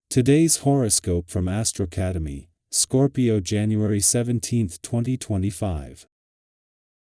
Today's horoscope from Astrocademy, Scorpio January 17, 2025.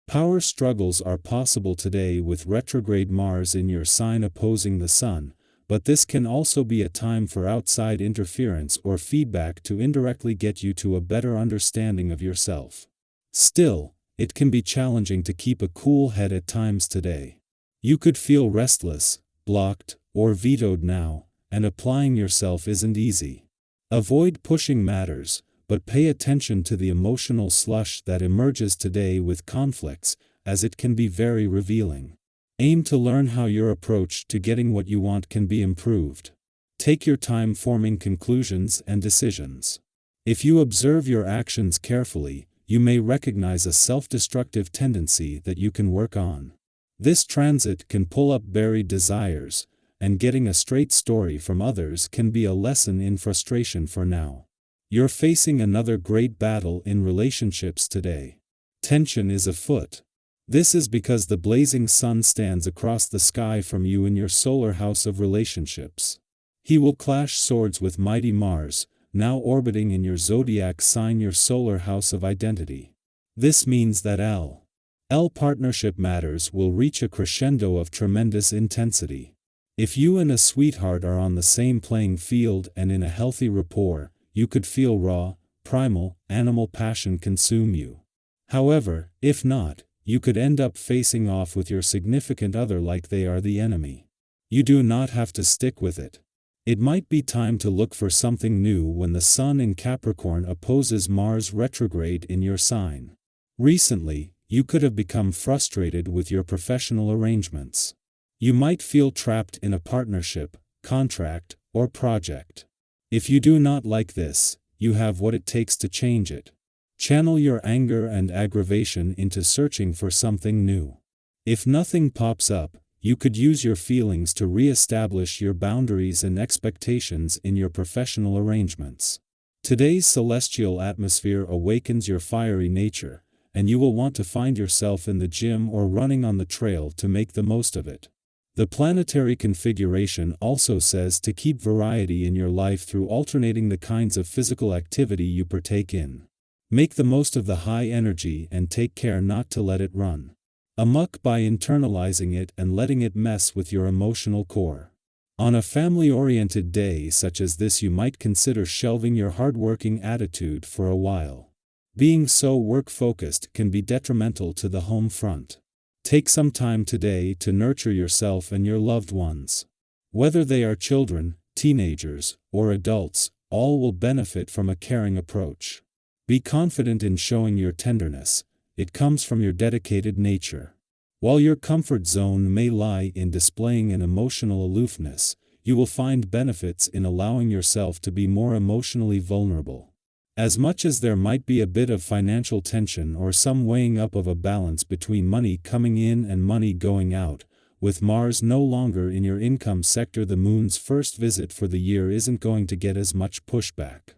Power struggles are possible today with retrograde Mars in your sign opposing the Sun, but this can also be a time for outside interference or feedback to indirectly get you to a better understanding of yourself. Still, it can be challenging to keep a cool head at times today. You could feel restless, blocked, or vetoed now, and applying yourself isn't easy. Avoid pushing matters, but pay attention to the emotional slush that emerges today with conflicts, as it can be very revealing. Aim to learn how your approach to getting what you want can be improved. Take your time forming conclusions and decisions. If you observe your actions carefully, you may recognize a self-destructive tendency that you can work on. This transit can pull up buried desires, and getting a straight story from others can be a lesson in frustration for now. You're facing another great battle in relationships today. Tension is afoot. This is because the blazing sun stands across the sky from you in your solar house of relationships. He will clash swords with mighty Mars, now orbiting in your zodiac sign, your solar house of identity. This means that L partnership matters will reach a crescendo of tremendous intensity. If you and a sweetheart are on the same playing field and in a healthy rapport, you could feel raw, primal, animal passion consume you. However, if not, you could end up facing off with your significant other like they are the enemy. You do not have to stick with it. It might be time to look for something new when the Sun in Capricorn opposes Mars retrograde in your sign. Recently, you could have become frustrated with your professional arrangements. You might feel trapped in a partnership, contract, or project. If you do not like this, you have what it takes to change it. Channel your anger and aggravation into searching for something new. If nothing pops up, you could use your feelings to re-establish your boundaries and expectations in your professional arrangements. Today's celestial atmosphere awakens your fiery nature, and you will want to find yourself in the gym or running on the trail to make the most of it. The planetary configuration also says to keep variety in your life through alternating the kinds of physical activity you partake in. Make the most of the high energy and take care not to let it run amok by internalizing it and letting it mess with your emotional core. On a family-oriented day such as this, you might consider shelving your hard-working attitude for a while. Being so work-focused can be detrimental to the home front. Take some time today to nurture yourself and your loved ones. Whether they are children, teenagers, or adults, all will benefit from a caring approach. Be confident in showing your tenderness. It comes from your dedicated nature. While your comfort zone may lie in displaying an emotional aloofness, you will find benefits in allowing yourself to be more emotionally vulnerable. As much as there might be a bit of financial tension or some weighing up of a balance between money coming in and money going out, with Mars no longer in your income sector, the Moon's first visit for the year isn't going to get as much pushback.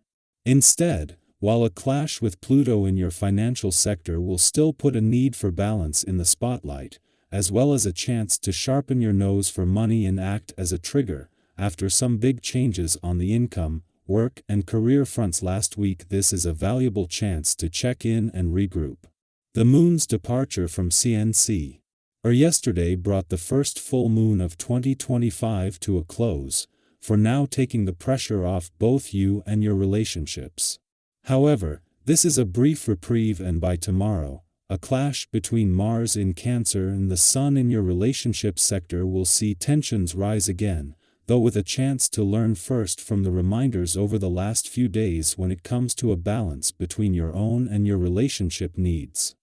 Instead, while a clash with Pluto in your financial sector will still put a need for balance in the spotlight, as well as a chance to sharpen your nose for money and act as a trigger, after some big changes on the income, work, and career fronts last week, this is a valuable chance to check in and regroup. The Moon's departure from CNC yesterday brought the first full moon of 2025 to a close, for now taking the pressure off both you and your relationships. However, this is a brief reprieve, and by tomorrow, a clash between Mars in Cancer and the Sun in your relationship sector will see tensions rise again, though with a chance to learn first from the reminders over the last few days when it comes to a balance between your own and your relationship needs.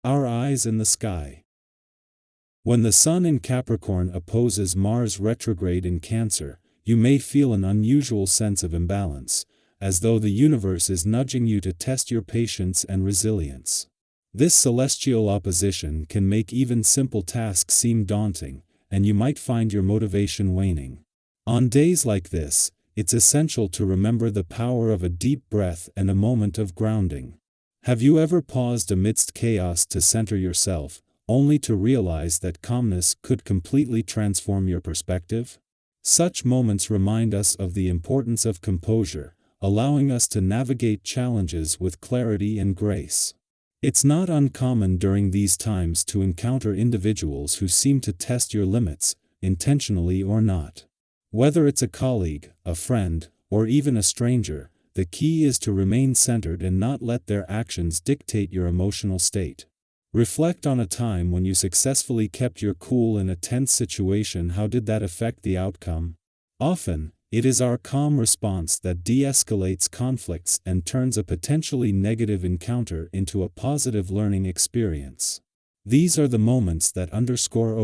Our eyes in the sky. When the Sun in Capricorn opposes Mars retrograde in Cancer, you may feel an unusual sense of imbalance, as though the universe is nudging you to test your patience and resilience. This celestial opposition can make even simple tasks seem daunting, and you might find your motivation waning. On days like this, it's essential to remember the power of a deep breath and a moment of grounding. Have you ever paused amidst chaos to center yourself, only to realize that calmness could completely transform your perspective? Such moments remind us of the importance of composure, allowing us to navigate challenges with clarity and grace. It's not uncommon during these times to encounter individuals who seem to test your limits, intentionally or not. Whether it's a colleague, a friend, or even a stranger, the key is to remain centered and not let their actions dictate your emotional state. Reflect on a time when you successfully kept your cool in a tense situation. How did that affect the outcome? Often, it is our calm response that de-escalates conflicts and turns a potentially negative encounter into a positive learning experience. These are the moments that underscore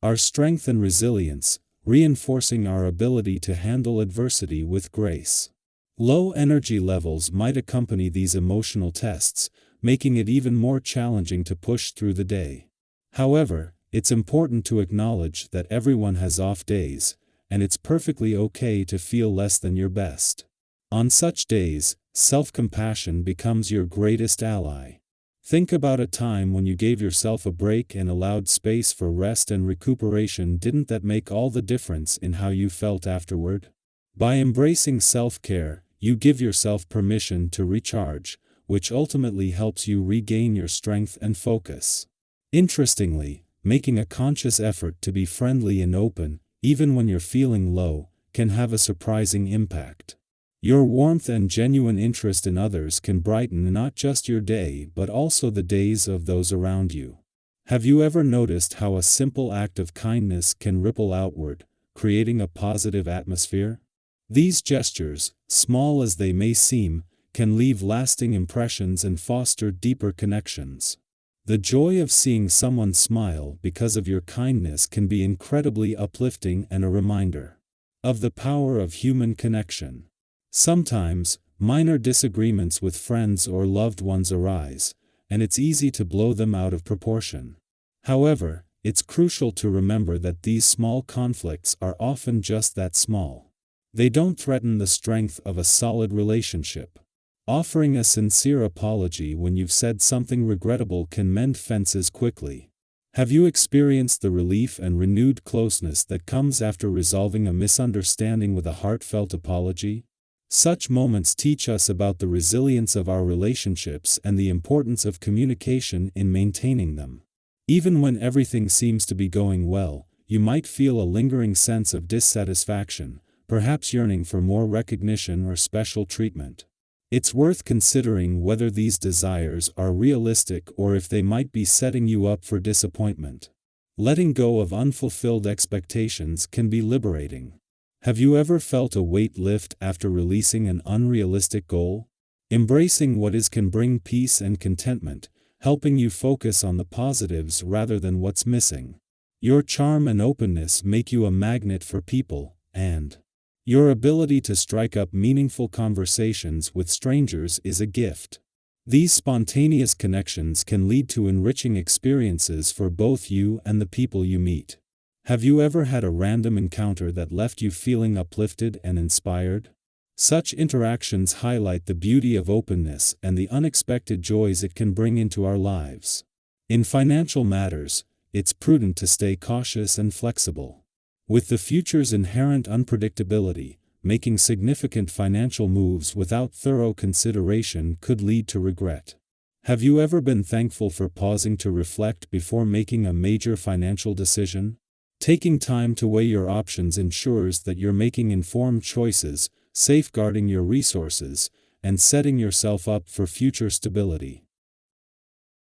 our strength and resilience, reinforcing our ability to handle adversity with grace. Low energy levels might accompany these emotional tests, making it even more challenging to push through the day. However, it's important to acknowledge that everyone has off days, and it's perfectly okay to feel less than your best. On such days, self-compassion becomes your greatest ally. Think about a time when you gave yourself a break and allowed space for rest and recuperation. Didn't that make all the difference in how you felt afterward? By embracing self-care, you give yourself permission to recharge, which ultimately helps you regain your strength and focus. Interestingly, making a conscious effort to be friendly and open, even when you're feeling low, can have a surprising impact. Your warmth and genuine interest in others can brighten not just your day but also the days of those around you. Have you ever noticed how a simple act of kindness can ripple outward, creating a positive atmosphere? These gestures, small as they may seem, can leave lasting impressions and foster deeper connections. The joy of seeing someone smile because of your kindness can be incredibly uplifting and a reminder of the power of human connection. Sometimes, minor disagreements with friends or loved ones arise, and it's easy to blow them out of proportion. However, it's crucial to remember that these small conflicts are often just that small. They don't threaten the strength of a solid relationship. Offering a sincere apology when you've said something regrettable can mend fences quickly. Have you experienced the relief and renewed closeness that comes after resolving a misunderstanding with a heartfelt apology? Such moments teach us about the resilience of our relationships and the importance of communication in maintaining them. Even when everything seems to be going well, you might feel a lingering sense of dissatisfaction, perhaps yearning for more recognition or special treatment. It's worth considering whether these desires are realistic or if they might be setting you up for disappointment. Letting go of unfulfilled expectations can be liberating. Have you ever felt a weight lift after releasing an unrealistic goal? Embracing what is can bring peace and contentment, helping you focus on the positives rather than what's missing. Your charm and openness make you a magnet for people, and your ability to strike up meaningful conversations with strangers is a gift. These spontaneous connections can lead to enriching experiences for both you and the people you meet. Have you ever had a random encounter that left you feeling uplifted and inspired? Such interactions highlight the beauty of openness and the unexpected joys it can bring into our lives. In financial matters, it's prudent to stay cautious and flexible. With the future's inherent unpredictability, making significant financial moves without thorough consideration could lead to regret. Have you ever been thankful for pausing to reflect before making a major financial decision? Taking time to weigh your options ensures that you're making informed choices, safeguarding your resources, and setting yourself up for future stability.